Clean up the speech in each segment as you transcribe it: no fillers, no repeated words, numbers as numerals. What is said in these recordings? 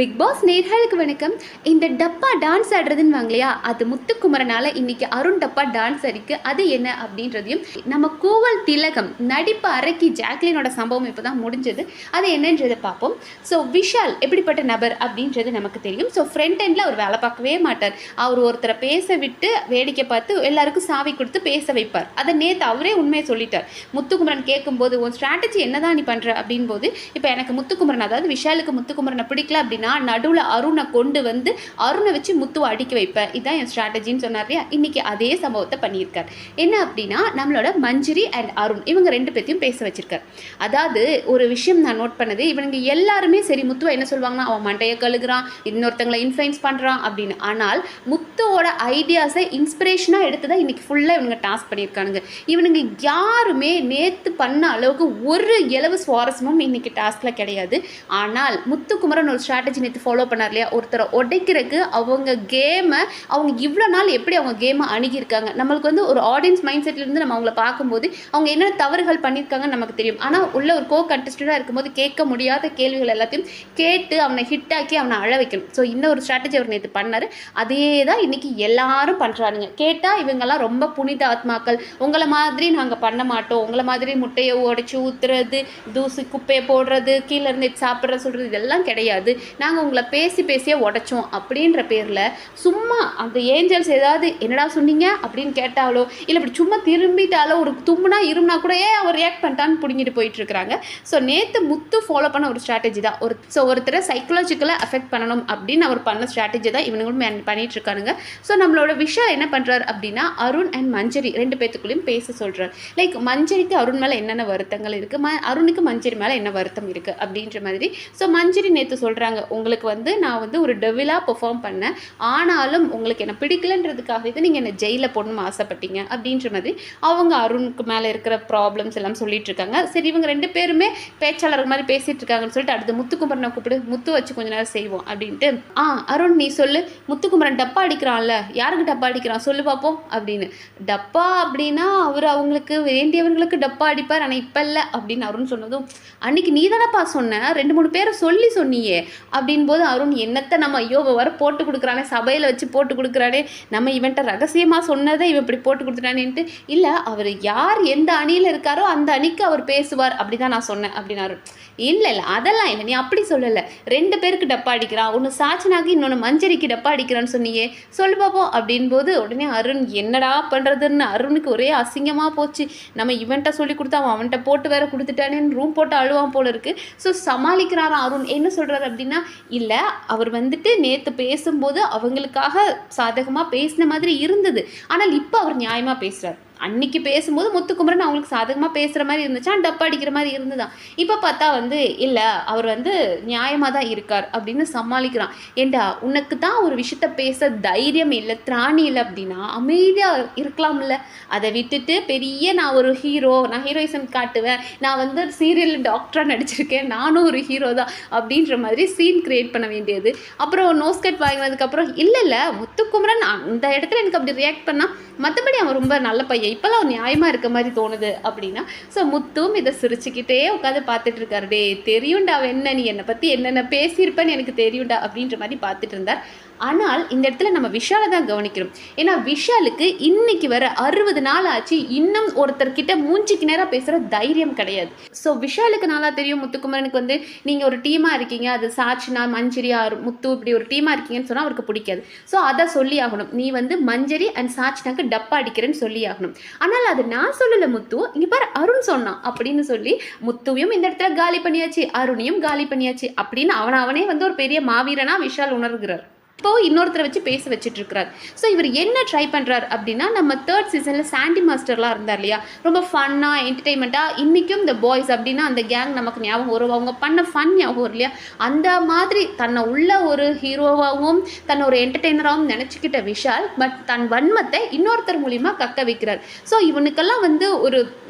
Big pass நேர்களுக்கு வணக்கம். இந்த டப்பா டான்ஸ் ஆடுறதுன்னு வாங்கலையா, அது முத்துக்குமரனால இன்னைக்கு அருண் டப்பா டான்ஸ் ஆடிக்கு. அது என்ன அப்படின்றதையும், நம்ம கூவல் திலகம் நடிப்பு அரக்கி ஜாக்லினோட சம்பவம் இப்போ தான் முடிஞ்சது. அது என்னன்றதை பார்ப்போம். ஸோ விஷால் எப்படிப்பட்ட நபர் அப்படின்றது நமக்கு தெரியும். ஸோ ஃப்ரண்ட் எண்டில் அவர் வேலை பார்க்கவே மாட்டார். அவர் ஒருத்தரை பேச விட்டு வேடிக்கை பார்த்து எல்லாருக்கும் சாவி கொடுத்து பேச வைப்பார். அதை நேற்று அவரே உண்மையை சொல்லிட்டார். முத்துக்குமரன் கேட்கும்போது உன் ஸ்ட்ராட்டஜி என்னதான் நீ பண்ணுற அப்படின் போது, இப்போ எனக்கு முத்துக்குமரன், அதாவது விஷாலுக்கு முத்துக்குமரனை பிடிக்கல அப்படின்னா நடுவில் அருணை கொண்டு வந்து அருணை வச்சு முத்துவை அடிக்க வைப்பேன், இதுதான் என் ஸ்ட்ராட்டஜின்னு சொன்னார் இல்லையா. இன்னைக்கு அதே சம்பவத்தை பண்ணியிருக்கார். என்ன அப்படின்னா, நம்மளோட மஞ்சரி அண்ட் அருண் இவங்க ரெண்டு பேர்த்தையும் பேச வச்சிருக்கார். அதாவது ஒரு விஷயம் நான் நோட் பண்ணது, இவனுங்க எல்லாருமே சரி முத்துவை என்ன சொல்லுவாங்கன்னா, அவன் மண்டையை கழுகுறான், இன்னொருத்தங்களை இன்ஃப்ளூயன்ஸ் பண்ணுறான் அப்படின்னு. ஆனால் முத்துவோட ஐடியாஸை இன்ஸ்பிரேஷனாக எடுத்து தான் இன்னைக்கு ஃபுல்லாக இவங்க டாஸ்க் பண்ணியிருக்கானுங்க. இவனுங்க யாருமே நேற்று பண்ண அளவுக்கு ஒரு இலவு சுவாரஸ்யமும் இன்னைக்கு டாஸ்கில் கிடையாது. ஆனால் முத்துக்குமரன் ஒரு ஸ்ட்ராட்டஜி நேற்று ஃபாலோ பண்ணார் இல்லையா, ஒருத்தரை உடைக்கிறதுக்கு அவங்க கேமை அவங்க இவ்வளோ நாள் எப்படி அவங்க கேமை அணுகியிருக்காங்க. நம்மளுக்கு வந்து ஒரு ஆடியன்ஸ் மைண்ட் செட்லேருந்து நம்ம அவங்கள பார்க்கும்போது அவங்க என்னென்ன தவறுகள் பண்ணியிருக்காங்கன்னு நமக்கு தெரியும். ஆனால் உள்ள ஒரு கண்டஸ்டண்டாக இருக்கும்போது கேட்க முடியாத கேள்விகள் எல்லாத்தையும் கேட்டு அவனை ஹிட் ஆக்கி அவனை அழ வைக்கணும். ஸோ இந்த ஒரு ஸ்ட்ராட்டஜி அவர் நேற்று பண்ணார். அதே தான் இன்னைக்கு எல்லாரும் பண்ணுறானுங்க. கேட்டால் இவங்கெல்லாம் ரொம்ப புனித ஆத்மாக்கள், உங்களை மாதிரி நாங்கள் பண்ண மாட்டோம், உங்களை மாதிரி முட்டையை உடைச்சி ஊற்றுறது, தூசி குப்பையை போடுறது, கீழே இருந்து சாப்பிட்ற சொல்கிறது, இதெல்லாம் கிடையாது. நாங்கள் உங்களை பேசியே உடைச்சோம் அப்படின்ற பேரில் சும்மா அந்த ஏஞ்சல்ஸ் ஏதாவது என்னடா சொன்னீங்க அப்படின்னு கேட்டாலோ, இல்லை இப்படி சும்மா திரும்பிட்டாலோ, ஒரு தும்முனா இருமுனா கூட அவர் ரியாக்ட் பண்ணிட்டான்னு பிடிங்கிட்டு போயிட்டுருக்குறாங்க. ஸோ நேற்று முத்து ஃபாலோ பண்ண ஒரு ஸ்ட்ராட்டஜி தான். ஒருத்தரை சைக்கலாஜிக்கலாக அஃபெக்ட் பண்ணணும் அப்படின்னு அவர் பண்ண ஸ்ட்ராட்டஜி தான் இவங்களும் பண்ணிட்டு இருக்கானுங்க. ஸோ நம்மளோட விஷயம் என்ன பண்ணுறாரு அப்படின்னா, அருண் அண்ட் மஞ்சரி ரெண்டு பேத்துக்குள்ளேயும் பேச சொல்கிறார். லைக் மஞ்சரிக்கு அருண் மேலே என்னென்ன வருத்தங்கள் இருக்குது, அருணுக்கு மஞ்சரி மேலே என்ன வருத்தம் இருக்குது அப்படின்ற மாதிரி. ஸோ மஞ்சரி நேற்று சொல்கிறாங்க, உங்களுக்கு வந்து நான் வந்து ஒரு டெவிலாக பெர்ஃபார்ம் பண்ணேன், ஆனாலும் உங்களுக்கு என்ன பிடிக்கலன்றதுக்காக இது நீங்கள் என்ன ஜெயிலில் போடணும்னு ஆசைப்பட்டீங்க அப்படின்ற மாதிரி அவங்க அருணுக்கு மேலே இருக்கிற ப்ராப்ளம்ஸ் எல்லாம் சொல்லிட்டு இருக்காங்க. சரி, இவங்க ரெண்டு பேருமே பேச்சாளர் மாதிரி பேசிகிட்டு இருக்காங்கன்னு சொல்லிட்டு அடுத்து முத்துக்குமரனை கூப்பிட்டு முத்து வச்சு கொஞ்ச நேரம் செய்வோம் அப்படின்ட்டு, அருண் நீ சொல்லு, முத்துக்குமரன் டப்பா அடிக்கிறான்ல, யாருக்கு டப்பா அடிக்கிறான் சொல்லு பார்ப்போம் அப்படின்னு. டப்பா அப்படின்னா அவர் அவங்களுக்கு வேண்டியவர்களுக்கு டப்பா அடிப்பார், ஆனால் இப்போ இல்லை அப்படின்னு அருண் சொன்னதும், அன்னைக்கு நீ தானப்பா சொன்ன, 2-3 பேரை சொன்னியே அப்படின் போது அருண் என்னத்தை நம்ம ஐயோ வர போட்டு கொடுக்குறானே, சபையில் வச்சு போட்டு கொடுக்குறானே, நம்ம இவன்ட்ட ரகசியமாக சொன்னதை இவன் இப்படி போட்டு கொடுத்துட்டானேன்ட்டு, இல்லை அவர் யார் எந்த அணியில் இருக்காரோ அந்த அணிக்கு அவர் பேசுவார் அப்படி தான் நான் சொன்னேன் அப்படின்னாரு. இல்லை அதெல்லாம் இல்லை, நீ அப்படி சொல்லலை, 2 பேருக்கு டப்பா அடிக்கிறான், ஒன்று சாச்சனாக்கு இன்னொன்று மஞ்சரிக்கு டப்பா அடிக்கிறான்னு சொன்னியே சொல்லு பார்ப்போம் அப்படின் போது உடனே அருண் என்னடா பண்ணுறதுன்னு அருணுக்கு ஒரே அசிங்கமாக போச்சு. நம்ம இவன்ட்ட சொல்லி கொடுத்தா அவன்கிட்ட போட்டு வேற கொடுத்துட்டானேன்னு ரூம் போட்டு அழுவான் போல இருக்குது. ஸோ சமாளிக்கிறாராம் அருண். என்ன சொல்கிறார் அப்படின்னா, இல்லை அவர் வந்துட்டு நேற்று பேசும்போது அவங்களுக்காக சாதகமாக பேசின மாதிரி இருந்தது, ஆனால் இப்போ அவர் நியாயமாக பேசுகிறார். அன்னைக்கு பேசும்போது முத்துக்குமரன் அவங்களுக்கு சாதகமாக பேசுகிற மாதிரி இருந்துச்சா, டப்பா அடிக்கிற மாதிரி இருந்துதான். இப்போ பார்த்தா வந்து இல்லை அவர் வந்து நியாயமாக தான் இருக்கார் அப்படின்னு சமாளிக்கிறான். ஏண்டா உனக்கு தான் ஒரு விஷயத்த பேச தைரியம் இல்லை, திராணி இல்லை அப்படின்னா அமைதியாக இருக்கலாம்ல. அதை விட்டுட்டு பெரிய நான் ஒரு ஹீரோ, நான் ஹீரோயிசம் காட்டுவேன், நான் வந்து சீரியலில் டாக்டராக நடிச்சிருக்கேன், நானும் ஒரு ஹீரோ தான் அப்படின்ற மாதிரி சீன் கிரியேட் பண்ண வேண்டியது. அப்புறம் நோஸ்கட் வாங்கினதுக்கப்புறம் இல்லை முத்துக்குமரன் அந்த இடத்துல எனக்கு அப்படி ரியாக்ட் பண்ணால், மற்றபடி அவன் ரொம்ப நல்ல பையன், இப்போல்லாம் நியாயமாக இருக்க மாதிரி தோணுது அப்படின்னா. ஸோ முத்துவும் இதை சிரிச்சுக்கிட்டே உட்காந்து பார்த்துட்டு இருக்காரு. டே தெரியும்டா என்ன, நீ என்னை பற்றி என்னென்ன பேசியிருப்பேன்னு எனக்கு தெரியும்டா அப்படின்ற மாதிரி பார்த்துட்டு இருந்தார். ஆனால் இந்த இடத்துல நம்ம விஷாலை தான் கவனிக்கிறோம். ஏன்னா விஷாலுக்கு இன்னைக்கு வர 60 நாள் ஆச்சு, இன்னும் ஒருத்தர்கிட்ட மூஞ்சிக்கு நேராக பேசுகிற தைரியம் கிடையாது. ஸோ விஷாலுக்கு நல்லா தெரியும் முத்துக்குமரனுக்கு வந்து நீங்கள் ஒரு டீமாக இருக்கீங்க, அது சாட்சினா மஞ்சரி முத்து இப்படி ஒரு டீமாக இருக்கீங்கன்னு சொன்னால் அவருக்கு பிடிக்காது. ஸோ அதை சொல்லி ஆகணும், நீ வந்து மஞ்சரி அண்ட் சாட்சினாக்கு டப்பா அடிக்கிறேன்னு சொல்லி ஆகணும். ஆனால் அது நான் சொல்லலை முத்து, இங்கே பாரு அருண் சொன்னான் அப்படின்னு சொல்லி முத்துவையும் இந்த இடத்துல காலி பண்ணியாச்சு, அருணையும் காலி பண்ணியாச்சு அப்படின்னு அவனே வந்து ஒரு பெரிய மாவீரனா விஷால் உணர்கிறார். இப்போ இன்னொருத்தரை வச்சு பேச வச்சுட்டு இருக்கிறார். ஸோ இவர் என்ன ட்ரை பண்ணுறார் அப்படின்னா, நம்ம 3rd சீசனில் சாண்டி மாஸ்டர்லாம் இருந்தார் இல்லையா, ரொம்ப ஃபன்னாக என்டர்டெயின்மெண்ட்டாக, இன்றைக்கும் இந்த பாய்ஸ் அப்படின்னா அந்த கேங் நமக்கு ஞாபகம் வரும், அவங்க பண்ண ஃபன் ஞாபகம் வரும் இல்லையா, அந்த மாதிரி தன்னை உள்ள ஒரு ஹீரோவாகவும் தன்னை ஒரு என்டர்டெய்னராகவும் நினச்சிக்கிட்ட விஷால் பட் தன் வன்மத்தை இன்னொருத்தர் மூலிமா கக்க வைக்கிறார். ஸோ இவனுக்கெல்லாம் வந்து ஒரு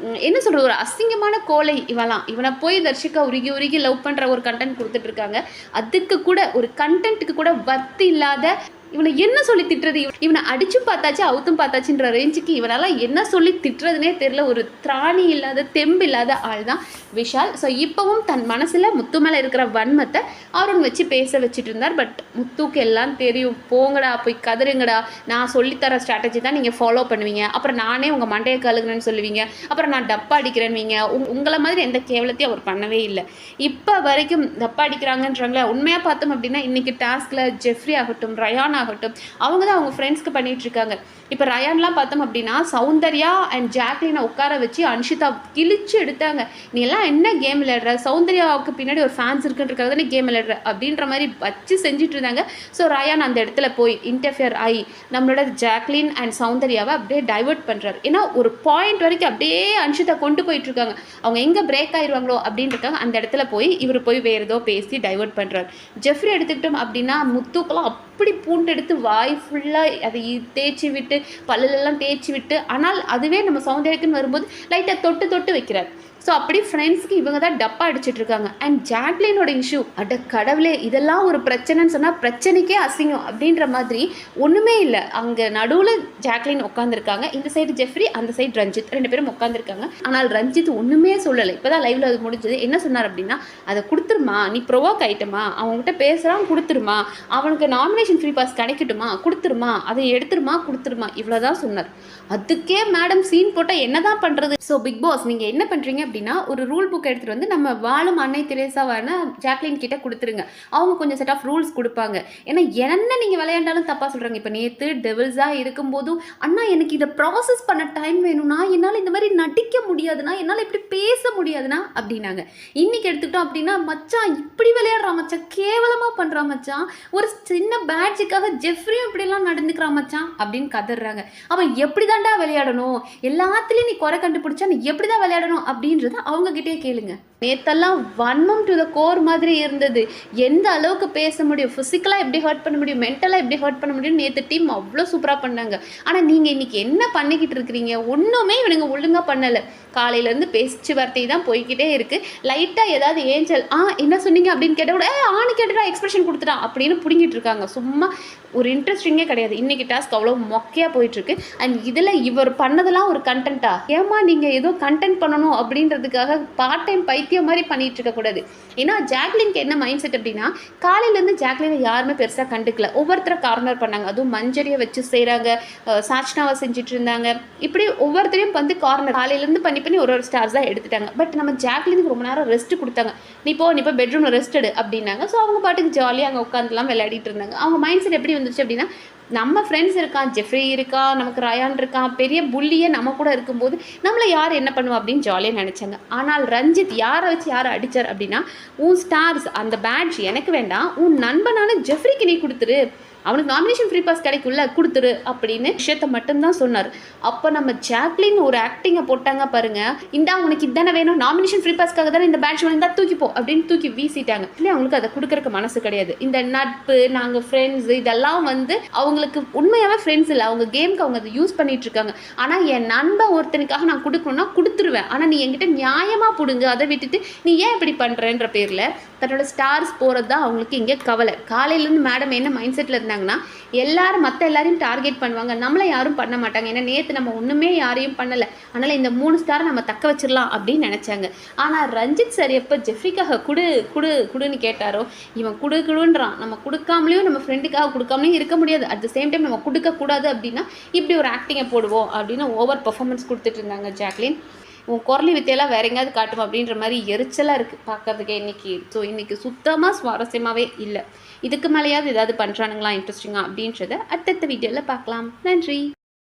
என்ன சொல்கிறது, ஒரு அசிங்கமான கோலை இவனை போய் தர்ஷிகா உருகி லவ் பண்ணுற ஒரு கண்டென்ட் கொடுத்துட்ருக்காங்க. அதுக்கு கூட ஒரு கண்டென்ட்டுக்கு கூட வர்த்தி இல்லாத இவனை என்ன சொல்லி திட்டுறது, இவனை அடிச்சும் பார்த்தாச்சு அவுத்தும் பார்த்தாச்சுன்ற ரேஞ்சுக்கு இவனால என்ன சொல்லி திட்டுறதுனே தெரியல. ஒரு திராணி இல்லாத தெம்பு இல்லாத ஆள் தான் விஷால். ஸோ இப்போவும் தன் மனசில் முத்து மேலே இருக்கிற வன்மத்தை அருண் வச்சு பேச வச்சுட்டு இருந்தார். பட் முத்துக்கு எல்லாம் தெரியும், போங்கடா போய் கதறுங்கடா, நான் சொல்லித்தர ஸ்ட்ராட்டஜி தான் நீங்கள் ஃபாலோ பண்ணுவீங்க, அப்புறம் நானே உங்கள் மண்டையை கழுகுறேன்னு சொல்லுவீங்க, அப்புறம் நான் டப்பா அடிக்கிறேன்வீங்க. உங்களை மாதிரி எந்த கேவலத்தையும் அவர் பண்ணவே இல்லை. இப்போ வரைக்கும் டப்பா அடிக்கிறாங்கன்றாங்களே. உண்மையாக பார்த்தோம் அப்படின்னா இன்றைக்கி டாஸ்கில் ஜெஃப்ரி ஆகட்டும் ரயான் ஆகட்டும் அவங்க தான் அவங்க ஃப்ரெண்ட்ஸ்க்கு பண்ணிகிட்டு இருக்காங்க. இப்போ ரயான்லாம் பார்த்தோம் அப்படின்னா சௌந்தர்யா அண்ட் ஜாக்லினை உட்கார வச்சு அன்ஷிதா கிழிச்சு எடுத்தாங்க. நீ எல்லாம் என்ன கேம் விளையாடுற, சௌந்தர்யாவுக்கு பின்னாடி ஒரு ஃபேன்ஸ் இருக்குன்றக்காக தானே கேம் விளையாடுற அப்படின்ற மாதிரி வச்சு செஞ்சுட்டு இருந்தாங்க. ஸோ ரயான் அந்த இடத்துல போய் இன்டர்ஃபியர் ஆகி நம்மளோட ஜாக்லின் அண்ட் சௌந்தர்யாவை அப்படியே டைவர்ட் பண்ணுறாரு. ஏன்னா ஒரு பாயிண்ட் வரைக்கும் அப்படியே அன்ஷிதா கொண்டு போயிட்டு இருக்காங்க. அவங்க எங்கே பிரேக் ஆயிடுவாங்களோ அப்படின்றக்காக அந்த இடத்துல போய் இவர் போய் வேறு ஏதோ பேசி டைவர்ட் பண்ணுறாரு. ஜெஃப்ரி எடுத்துக்கிட்டோம் அப்படின்னா முத்துக்கெல்லாம் அப்படி பூண்டு எடுத்து வாய் ஃபுல்லாக அதை தேய்ச்சி விட்டு பல்லுலெல்லாம் தேய்ச்சி விட்டு, ஆனால் அதுவே நம்ம சௌந்தர்யக்குன்னு வரும்போது லைட்டாக தொட்டு தொட்டு வைக்கிறார். ஸோ அப்படி ஃப்ரெண்ட்ஸ்க்கு இவங்க தான் டப்பா அடிச்சுட்டு இருக்காங்க. அண்ட் ஜாக்லினோட இஷ்யூ, அட கடவுளே இதெல்லாம் ஒரு பிரச்சனைன்னு சொன்னால் பிரச்சனைக்கே அசிங்கம் அப்படின்ற மாதிரி ஒன்றுமே இல்லை. அங்கே நடுவில் ஜாக்லின் உட்காந்துருக்காங்க, இந்த சைடு ஜெஃப்ரி, அந்த சைடு ரஞ்சித், 2 பேரும் உட்காந்துருக்காங்க. ஆனால் ரஞ்சித் ஒன்றுமே சொல்லலை. இப்போ தான் லைவில் அது முடிஞ்சது. என்ன சொன்னார் அப்படின்னா, அதை கொடுத்துருமா, நீ ப்ரொவோக் ஆகிட்டமா, அவங்ககிட்ட பேசுகிறான் கொடுத்துருமா, அவனுக்கு நாமினேஷன் ஃப்ரீ பாஸ் கிடைக்கட்டுமா கொடுத்துருமா, அதை எடுத்துருமா கொடுத்துருமா, இவ்வளோதான் சொன்னார். அதுக்கே மேடம் சீன் போட்டால் என்ன தான் பண்ணுறது. ஸோ பிக் பாஸ் நீங்கள் என்ன பண்ணுறீங்க அப்படின்னா, ஒரு ரூல் புக் எடுத்துகிட்டு வந்து நம்ம வாழும் அன்னை தெரேசாவான ஜாக்லின் கிட்ட கொடுத்துருங்க. அவங்க கொஞ்சம் செட் ஆஃப் ரூல்ஸ் கொடுப்பாங்க. ஏன்னா என்ன நீங்கள் விளையாண்டாலும் தப்பாக சொல்கிறாங்க. இப்போ நேற்று டெவில்ஸாக இருக்கும்போதும் அண்ணா எனக்கு இதை ப்ராசஸ் பண்ண டைம் வேணும்னா, என்னால் இந்த மாதிரி நடிக்க முடியாதுன்னா, என்னால் இப்படி பேச முடியாதுன்னா அப்படின்னாங்க. இன்றைக்கி எடுத்துக்கிட்டோம் அப்படின்னா, மச்சான் இப்படி விளையாடுறான் மச்சான், கேவலமாக பண்ணுறான் மச்சான், ஒரு சின்ன பேட்ஜுக்காக ஜெஃப்ரியும் இப்படிலாம் நடந்துக்கிறான் மச்சான் அப்படின்னு கதறாங்க. அவன் எப்படி தாண்டா விளையாடணும், எல்லாத்துலேயும் நீ குறை கண்டுபிடிச்சா நீ எப்படி தான் விளையாடணும் அப்படின்றத அவங்ககிட்டே கேளுங்க. நேத்தெல்லாம் வன்மம் டு த கோர் மாதிரி இருந்தது. எந்த அளவுக்கு பேச முடியும், ஃபிசிக்கலாக எப்படி ஹர்ட் பண்ண முடியும், மென்டலாக எப்படி ஹர்ட் பண்ண முடியும், நேற்று டீம் அவ்வளோ சூப்பராக பண்ணாங்க. ஆனால் நீங்கள் இன்றைக்கி என்ன பண்ணிக்கிட்டு இருக்கிறீங்க, ஒன்றுமே இவனுங்க ஒழுங்காக பண்ணலை. காலையிலேருந்து பேச்சு வார்த்தை தான் போய்கிட்டே இருக்குது. லைட்டாக ஏதாவது ஏஞ்சல் என்ன சொன்னீங்க அப்படின்னு கேட்டால் கூட ஆணு கேட்டுட்டா எக்ஸ்பிரஷன் கொடுத்துட்டான் அப்படின்னு பிடிங்கிட்டு இருக்காங்க. சும்மா ஒரு இன்ட்ரெஸ்டிங்கே கிடையாது. இன்றைக்கி டாஸ்க் அவ்வளோ மொக்கையாக போயிட்டுருக்கு. அண்ட் இதில் இவர் பண்ணதெல்லாம் ஒரு கண்டென்ட்டா, ஏமா நீங்கள் ஏதோ கண்டென்ட் பண்ணணும் அப்படின்றதுக்காக பார்ட் டைம் பைத்தியம் மாதிரி பண்ணிகிட்டு இருக்கக்கூடாது. ஏன்னா ஜாக்லினுக்கு என்ன மைண்ட் செட் அப்படின்னா, காலையிலேருந்து ஜாக்லினை யாருமே பெருசாக கண்டுக்கல, ஒவ்வொருத்தரை கார்னர் பண்ணாங்க. அதுவும் மஞ்சரியை வச்சு செய்கிறாங்க, சாச்னாவை செஞ்சுட்டு இருந்தாங்க, இப்படி ஒவ்வொருத்தரையும் வந்து கார்னர் காலையிலேருந்து பண்ணி ஒரு ஸ்டார்ஸ் தான் எடுத்துட்டாங்க. பட் நம்ம ஜாக்லினுக்கு ரொம்ப நேரம் ரெஸ்ட் கொடுத்தாங்க. நீ இப்போ பெட்ரூமில் ரெஸ்ட் எடு அப்படின்னாங்க. ஸோ அவங்க பாட்டுக்கு ஜாலியாக அங்கே உட்காந்துலாம் விளையாடிட்டு இருந்தாங்க. அவங்க மைண்ட் செட் எப்படி வந்துச்சு அப்படின்னா, நம்ம ஃப்ரெண்ட்ஸ் இருக்கான், ஜெஃப்ரி இருக்கா, நமக்கு ரயான் இருக்கான், பெரிய புள்ளியே நம்ம கூட இருக்கும்போது நம்மளை யார் என்ன பண்ணுவோம் அப்படின்னு ஜாலியாக நினச்சாங்க. ஆனால் ரஞ்சித் யாரை வச்சு யாரை அடித்தார் அப்படின்னா, உன் ஸ்டார்ஸ் அந்த பேட்ச் எனக்கு வேண்டாம், உன் நண்பனான ஜெஃப்ரிக்கு நீ கொடுத்துரு, அவனுக்கு நாமினேஷன் ஃப்ரீ பாஸ் கிடைக்கும்ல கொடுத்துரு அப்படின்னு விஷயத்த மட்டும்தான் சொன்னார். அப்போ நம்ம ஜாக்லின் ஒரு ஆக்டிங்கை போட்டாங்க பாருங்க, இந்தா உனக்கு இதானே வேணும், நாமினேஷன் ஃப்ரீ பாஸ்க்காக தானே இந்த பேட்ச் வந்தா தூக்கிப்போ அப்படின்னு தூக்கி வீசிட்டாங்க. இல்லை அவங்களுக்கு அதை கொடுக்கறக்கு மனசு கிடையாது. இந்த நட்பு, நாங்கள் ஃப்ரெண்ட்ஸ், இதெல்லாம் வந்து அவங்களுக்கு உண்மையாகவே ஃப்ரெண்ட்ஸ் இல்லை, அவங்க கேமுக்கு அவங்க அதை யூஸ் பண்ணிட்டு இருக்காங்க. ஆனால் என் நண்பன் ஒருத்தனுக்காக நான் கொடுக்கணும்னா கொடுத்துருவேன், ஆனால் நீ என்கிட்ட நியாயமாக பிடுங்க, அதை விட்டுட்டு நீ ஏன் இப்படி பண்ணுறேன்ற பேரில் தன்னோட ஸ்டார்ஸ் போகிறது தான் அவங்களுக்கு இங்கே கவலை. காலையிலேருந்து மேடம் என்ன மைண்ட் செட்டில் இருந்தாங்கன்னா, எல்லாரும் மற்ற எல்லாரையும் டார்கெட் பண்ணுவாங்க, நம்மளை யாரும் பண்ண மாட்டாங்க, ஏன்னா நேற்று நம்ம ஒன்றுமே யாரையும் பண்ணலை, அதனால் இந்த 3 ஸ்டாரை நம்ம தக்க வச்சிடலாம் அப்படின்னு நினச்சாங்க. ஆனால் ரஞ்சித் சார் எப்போ ஜெஃப்ரிக்காக குடுன்னு கேட்டாரோ, இவன் குடுன்றான். நம்ம கொடுக்காமலேயும் நம்ம ஃப்ரெண்டுக்காக கொடுக்காமலேயும் இருக்க முடியாது, அட் த சேம் டைம் நம்ம கொடுக்கக்கூடாது அப்படின்னா இப்படி ஒரு ஆக்டிங்கை போடுவோம் அப்படின்னு ஓவர் பர்ஃபார்மன்ஸ் கொடுத்துட்டு இருந்தாங்க ஜாக்லின். உன் குரலி வித்தையெல்லாம் வேற எங்கேயாவது காட்டும் அப்படின்ற மாதிரி எரிச்சலாக இருக்குது பார்க்கறதுக்கே இன்றைக்கி. ஸோ இன்றைக்கி சுத்தமாக சுவாரஸ்யமாகவே இல்லை. இதுக்கு மேலேயாவது ஏதாவது பண்ணுறானுங்களா இன்ட்ரெஸ்டிங்காக அப்படின்றத அடுத்தடுத்த வீடியோவில் பார்க்கலாம். நன்றி.